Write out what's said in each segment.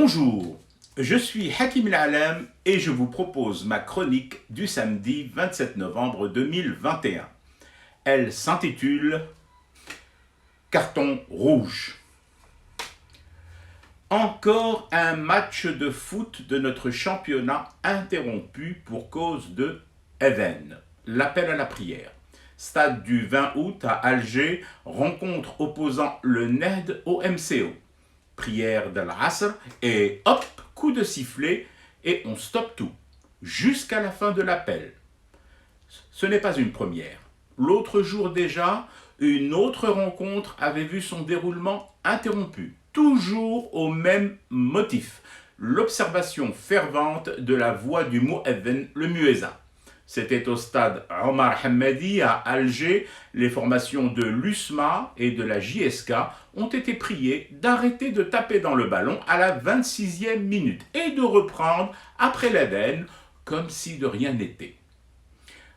Bonjour, je suis Hakim El-Alem et je vous propose ma chronique du samedi 27 novembre 2021. Elle s'intitule Carton rouge. Encore un match de foot de notre championnat interrompu pour cause de Adhan, l'appel à la prière. Stade du 20 août à Alger, rencontre opposant le NED au MCO. Prière de l'Asr et hop, coup de sifflet et on stoppe tout, jusqu'à la fin de l'appel. Ce n'est pas une première. L'autre jour déjà, une autre rencontre avait vu son déroulement interrompu, toujours au même motif, l'observation fervente de la voix du mu'adhin, le muezzin. C'était au stade Omar Hamadi à Alger. Les formations de l'USMA et de la JSK ont été priées d'arrêter de taper dans le ballon à la 26e minute et de reprendre après l'Adhan comme si de rien n'était.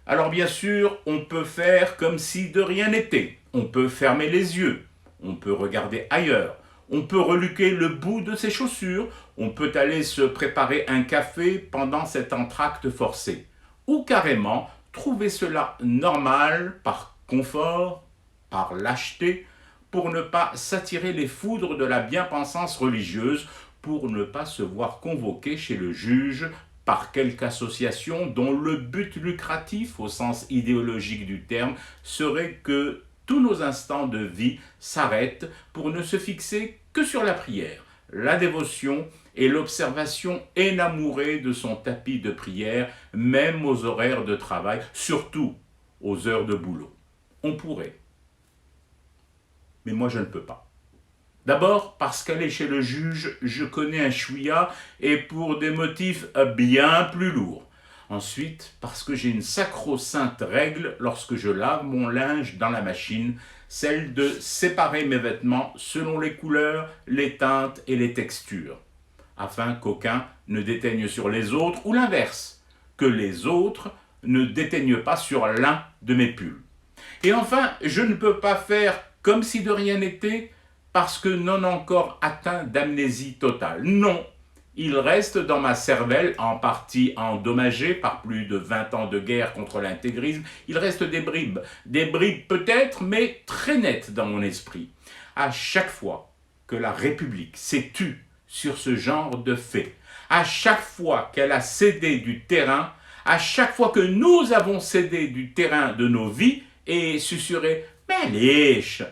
Alors bien sûr, on peut faire comme si de rien n'était. On peut fermer les yeux, on peut regarder ailleurs, on peut reluquer le bout de ses chaussures, on peut aller se préparer un café pendant cet entracte forcé. Ou carrément trouver cela normal par confort, par lâcheté, pour ne pas s'attirer les foudres de la bien-pensance religieuse, pour ne pas se voir convoqué chez le juge par quelque association dont le but lucratif, au sens idéologique du terme, serait que tous nos instants de vie s'arrêtent pour ne se fixer que sur la prière, la dévotion et l'observation énamourée de son tapis de prière, même aux horaires de travail, surtout aux heures de boulot. On pourrait. Mais moi, je ne peux pas. D'abord, parce qu'aller chez le juge, je connais un chouïa et pour des motifs bien plus lourds. Ensuite, parce que j'ai une sacro-sainte règle lorsque je lave mon linge dans la machine, celle de séparer mes vêtements selon les couleurs, les teintes et les textures, afin qu'aucun ne déteigne sur les autres, ou l'inverse, que les autres ne déteignent pas sur l'un de mes pulls. Et enfin, je ne peux pas faire comme si de rien n'était, parce que non encore atteint d'amnésie totale. Non, il reste dans ma cervelle, en partie endommagée par plus de 20 ans de guerre contre l'intégrisme, il reste des bribes peut-être, mais très nettes dans mon esprit. À chaque fois que la République s'est tue sur ce genre de fait, à chaque fois qu'elle a cédé du terrain, à chaque fois que nous avons cédé du terrain de nos vies et susurré « mais liche »,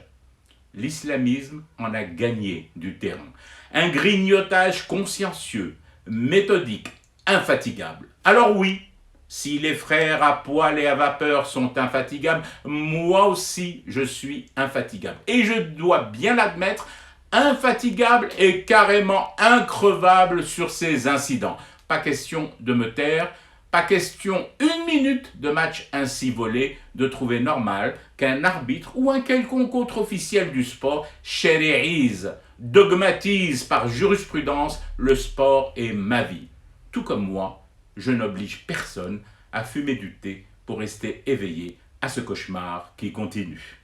l'islamisme en a gagné du terrain. Un grignotage consciencieux, méthodique, infatigable. Alors oui, si les frères à poil et à vapeur sont infatigables, moi aussi je suis infatigable. Et je dois bien l'admettre, infatigable et carrément increvable sur ces incidents. Pas question de me taire, pas question une minute de match ainsi volé de trouver normal qu'un arbitre ou un quelconque autre officiel du sport shari'ise, dogmatise par jurisprudence le sport est ma vie. Tout comme moi, je n'oblige personne à fumer du thé pour rester éveillé à ce cauchemar qui continue.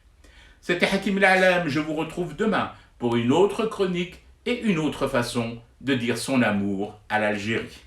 C'était Hakim El-Alem, je vous retrouve demain pour une autre chronique et une autre façon de dire son amour à l'Algérie.